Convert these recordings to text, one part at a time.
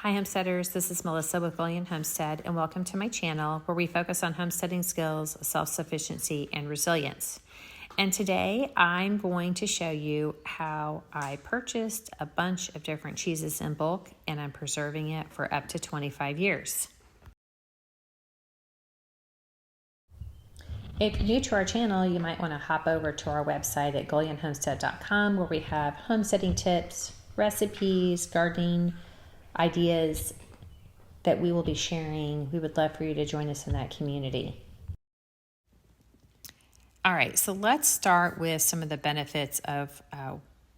Hi homesteaders, this is Melissa with William Homestead, and welcome to my channel where we focus on homesteading skills, self-sufficiency, and resilience. And today I'm going to show you how I purchased a bunch of different cheeses in bulk and I'm preserving it for up to 25 years. If you're new to our channel, you might want to hop over to our website at GullionHomestead.com where we have homesteading tips, recipes, gardening ideas that we will be sharing. We would love for you to join us in that community. All right, so let's start with some of the benefits of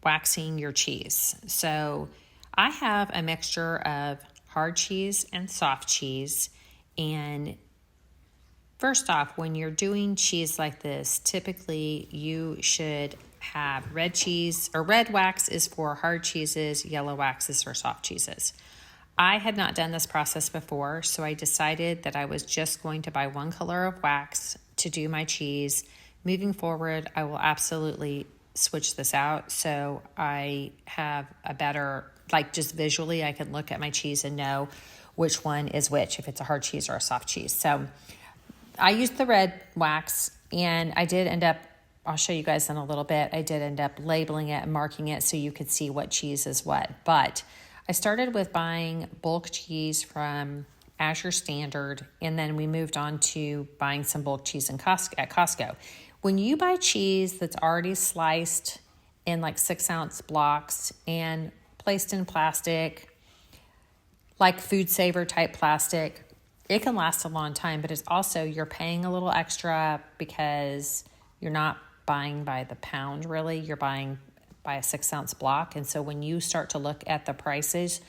waxing your cheese. So I have a mixture of hard cheese and soft cheese. And first off, when you're doing cheese like this, typically you should have red cheese, or red wax is for hard cheeses, yellow wax is for soft cheeses. I had not done this process before, so I decided that I was just going to buy one color of wax to do my cheese. Moving forward, I will absolutely switch this out so I have a better, like just visually, I can look at my cheese and know which one is which, if it's a hard cheese or a soft cheese. So I used the red wax, and I did end up, I'll show you guys in a little bit, I did end up labeling it and marking it so you could see what cheese is what. But I started with buying bulk cheese from Azure Standard, and then we moved on to buying some bulk cheese at Costco. When you buy cheese that's already sliced in like 6-ounce blocks and placed in plastic, like food saver type plastic, it can last a long time, but it's also, you're paying a little extra because you're not buying by the pound really, you're buying by a 6-ounce block. And so when you start to look at the prices,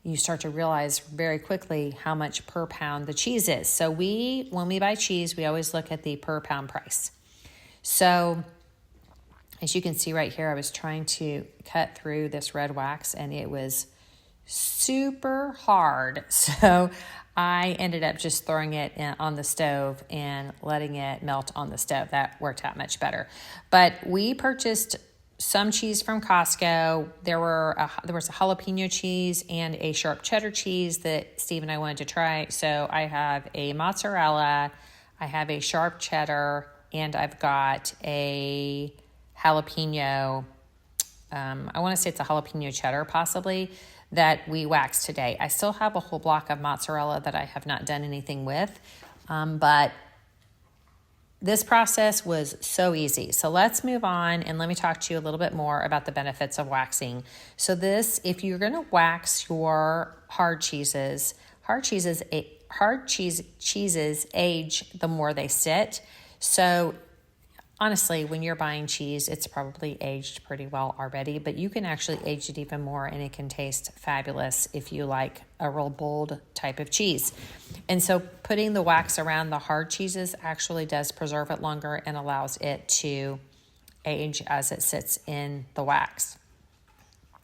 you start to realize very quickly how much per pound the cheese is. So when we buy cheese, we always look at the per pound price. So as you can see right here, I was trying to cut through this red wax and it was super hard. So I ended up just throwing it on the stove and letting it melt on the stove. That worked out much better. But we purchased some cheese from Costco. There was a jalapeno cheese and a sharp cheddar cheese that Steve and I wanted to try. So I have a mozzarella, I have a sharp cheddar, and I've got a jalapeno. I want to say it's a jalapeno cheddar possibly that we waxed today. I still have a whole block of mozzarella that I have not done anything with, but this process was so easy. So let's move on and let me talk to you a little bit more about the benefits of waxing. So if you're going to wax your hard cheeses age the more they sit. So honestly, when you're buying cheese, it's probably aged pretty well already, but you can actually age it even more and it can taste fabulous if you like a real bold type of cheese. And so putting the wax around the hard cheeses actually does preserve it longer and allows it to age as it sits in the wax.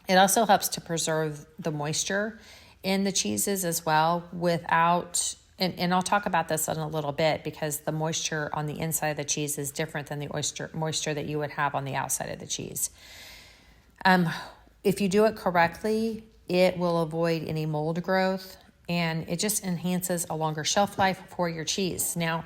It also helps to preserve the moisture in the cheeses as well without, and I'll talk about this in a little bit because the moisture on the inside of the cheese is different than the moisture that you would have on the outside of the cheese. If you do it correctly, it will avoid any mold growth and it just enhances a longer shelf life for your cheese. Now,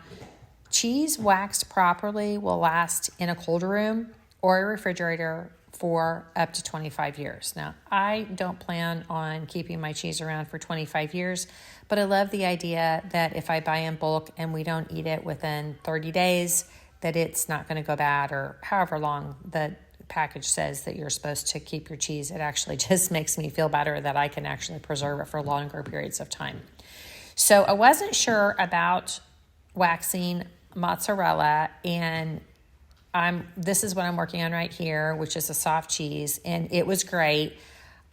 cheese waxed properly will last in a cold room or a refrigerator for up to 25 years. Now, I don't plan on keeping my cheese around for 25 years, but I love the idea that if I buy in bulk and we don't eat it within 30 days, that it's not going to go bad, or however long the package says that you're supposed to keep your cheese. It actually just makes me feel better that I can actually preserve it for longer periods of time. So I wasn't sure about waxing mozzarella, and this is what I'm working on right here, which is a soft cheese, and it was great.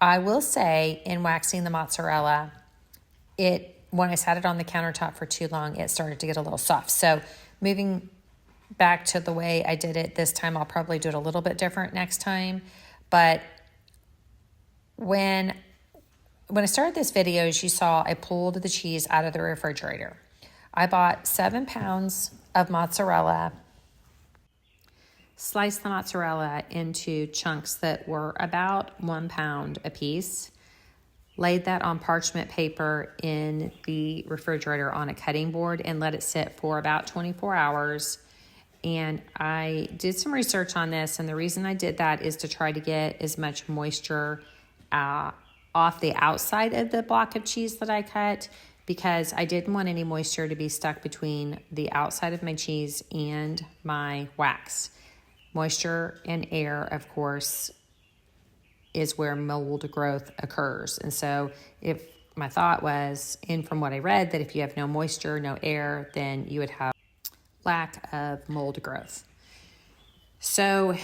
I will say in waxing the mozzarella, when I sat it on the countertop for too long, it started to get a little soft. So moving back to the way I did it this time, I'll probably do it a little bit different next time. But when I started this video, as you saw, I pulled the cheese out of the refrigerator. I bought 7 pounds of mozzarella, sliced the mozzarella into chunks that were about 1 pound a piece. laid that on parchment paper in the refrigerator on a cutting board and let it sit for about 24 hours. And I did some research on this, and the reason I did that is to try to get as much moisture off the outside of the block of cheese that I cut, because I didn't want any moisture to be stuck between the outside of my cheese and my wax. Moisture and air, of course, is where mold growth occurs. And so if my thought was, and from what I read, that if you have no moisture, no air, then you would have lack of mold growth. So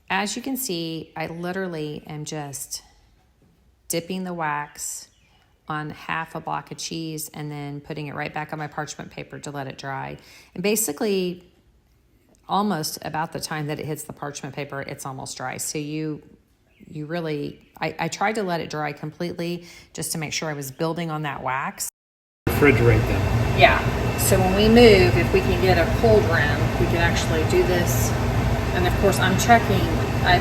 as you can see, I literally am just dipping the wax on half a block of cheese and then putting it right back on my parchment paper to let it dry. And basically, almost about the time that it hits the parchment paper, it's almost dry. So you really, I tried to let it dry completely just to make sure I was building on that wax. Refrigerate them. Yeah. So when we move, if we can get a cold room, we can actually do this. And of course, I'm checking. I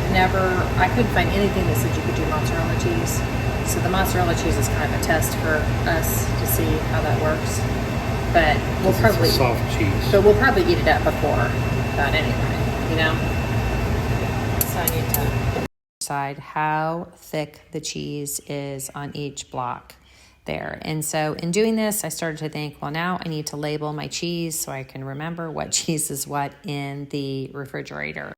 couldn't find anything that said you could do mozzarella cheese. So the mozzarella cheese is kind of a test for us to see how that works. But we'll probably it's a soft cheese. But we'll probably eat it up before that anyway, you know? So I need to decide how thick the cheese is on each block there. And so in doing this, I started to think, well, now I need to label my cheese so I can remember what cheese is what in the refrigerator.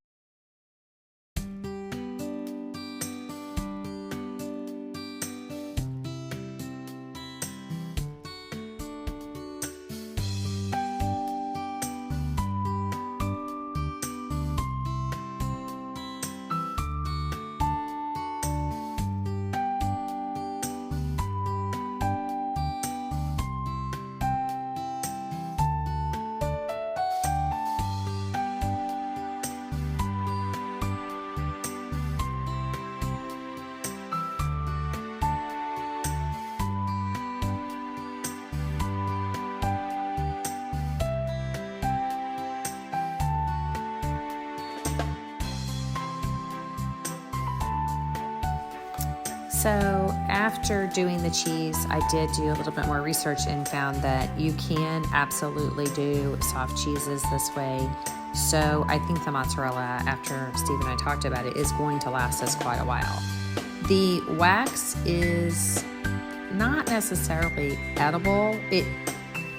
So after doing the cheese, I did do a little bit more research and found that you can absolutely do soft cheeses this way. So I think the mozzarella, after Steve and I talked about it, is going to last us quite a while. The wax is not necessarily edible.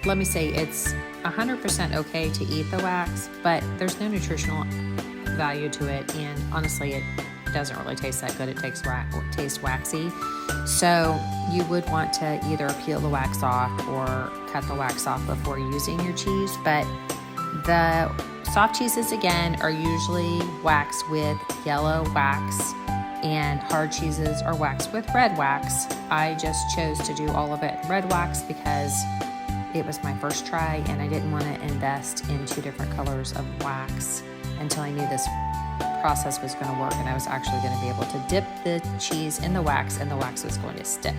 Let me say it's 100% okay to eat the wax, but there's no nutritional value to it, and honestly, it doesn't really taste that good. It tastes waxy. So you would want to either peel the wax off or cut the wax off before using your cheese. But the soft cheeses, again, are usually waxed with yellow wax, and hard cheeses are waxed with red wax. I just chose to do all of it red wax because it was my first try, and I didn't want to invest in two different colors of wax until I knew this process was going to work and I was actually going to be able to dip the cheese in the wax and the wax was going to stick.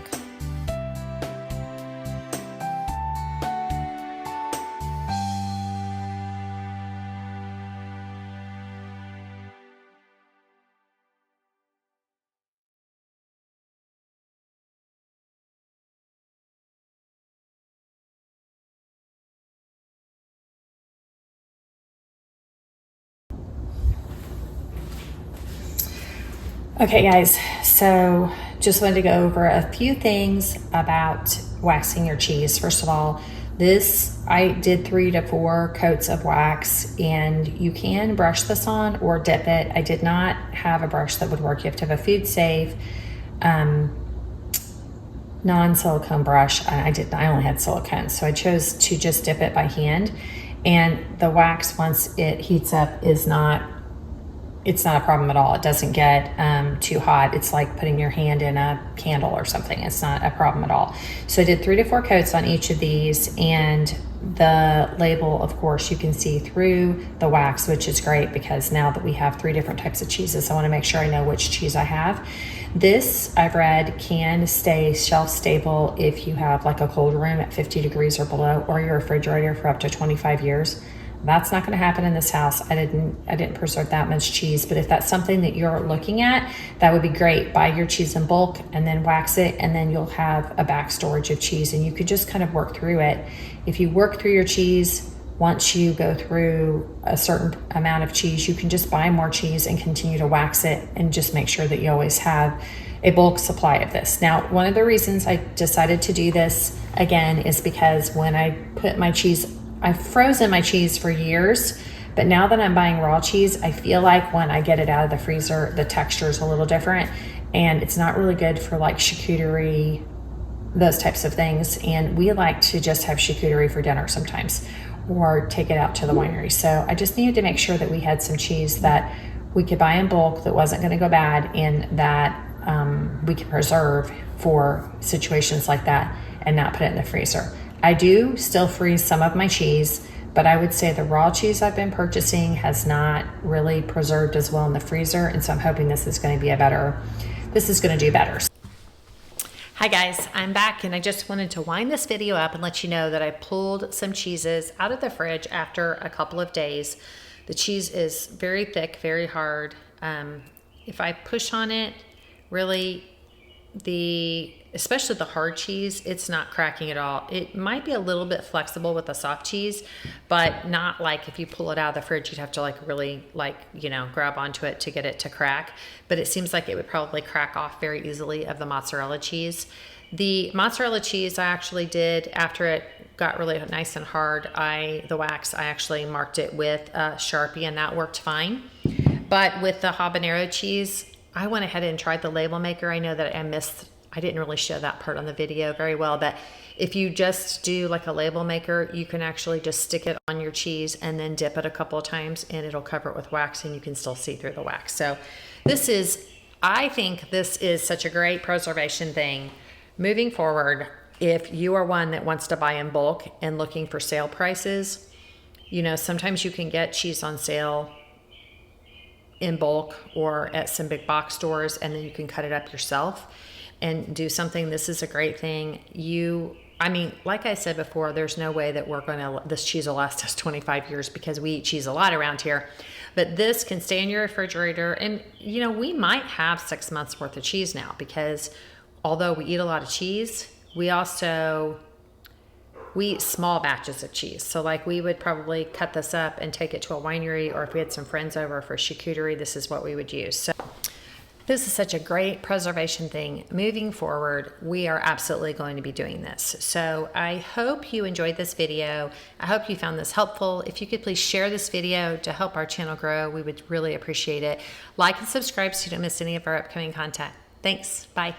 Okay, guys, so just wanted to go over a few things about waxing your cheese. First of all, I did 3 to 4 coats of wax, and you can brush this on or dip it. I did not have a brush that would work. You have to have a food safe non-silicone brush. I only had silicone, so I chose to just dip it by hand. And the wax, once it heats up, it's not a problem at all. It doesn't get too hot. It's like putting your hand in a candle or something. It's not a problem at all. So I did 3 to 4 coats on each of these, and the label, of course, you can see through the wax, which is great because now that we have 3 different types of cheeses, I want to make sure I know which cheese I have. This, I've read, can stay shelf stable if you have like a cold room at 50 degrees or below, or your refrigerator for up to 25 years. That's not going to happen in this house. I didn't preserve that much cheese, but if that's something that you're looking at, that would be great. Buy your cheese in bulk and then wax it, and then you'll have a back storage of cheese, and you could just kind of work through it. If you work through your cheese, once you go through a certain amount of cheese, you can just buy more cheese and continue to wax it, and just make sure that you always have a bulk supply of this. Now, one of the reasons I decided to do this again is because when I put my cheese, I've frozen my cheese for years, but now that I'm buying raw cheese, I feel like when I get it out of the freezer, the texture is a little different, and it's not really good for like charcuterie, those types of things. And we like to just have charcuterie for dinner sometimes, or take it out to the winery. So I just needed to make sure that we had some cheese that we could buy in bulk that wasn't going to go bad, and that we can preserve for situations like that and not put it in the freezer. I do still freeze some of my cheese, but I would say the raw cheese I've been purchasing has not really preserved as well in the freezer, and so I'm hoping this is going to do better. Hi guys, I'm back, and I just wanted to wind this video up and let you know that I pulled some cheeses out of the fridge after a couple of days. The cheese is very thick, very hard. If I push on it, really, especially the hard cheese, it's not cracking at all. It might be a little bit flexible with the soft cheese, but not like if you pull it out of the fridge, you'd have to like really grab onto it to get it to crack. But it seems like it would probably crack off very easily of the mozzarella cheese. The mozzarella cheese I actually did, after it got really nice and hard, the wax, I actually marked it with a Sharpie, and that worked fine. But with the habanero cheese, I went ahead and tried the label maker. I know that I didn't really show that part on the video very well, but if you just do like a label maker, you can actually just stick it on your cheese and then dip it a couple of times, and it'll cover it with wax, and you can still see through the wax. So I think this is such a great preservation thing. Moving forward, if you are one that wants to buy in bulk and looking for sale prices, sometimes you can get cheese on sale in bulk or at some big box stores, and then you can cut it up yourself and do something. This is a great thing. Like I said before, there's no way that this cheese will last us 25 years because we eat cheese a lot around here. But this can stay in your refrigerator, and we might have 6 months worth of cheese now, because although we eat a lot of cheese, we eat small batches of cheese. So like we would probably cut this up and take it to a winery, or if we had some friends over for charcuterie, this is what we would use. So this is such a great preservation thing. Moving forward, we are absolutely going to be doing this. So I hope you enjoyed this video. I hope you found this helpful. If you could please share this video to help our channel grow, we would really appreciate it. Like and subscribe so you don't miss any of our upcoming content. Thanks. Bye.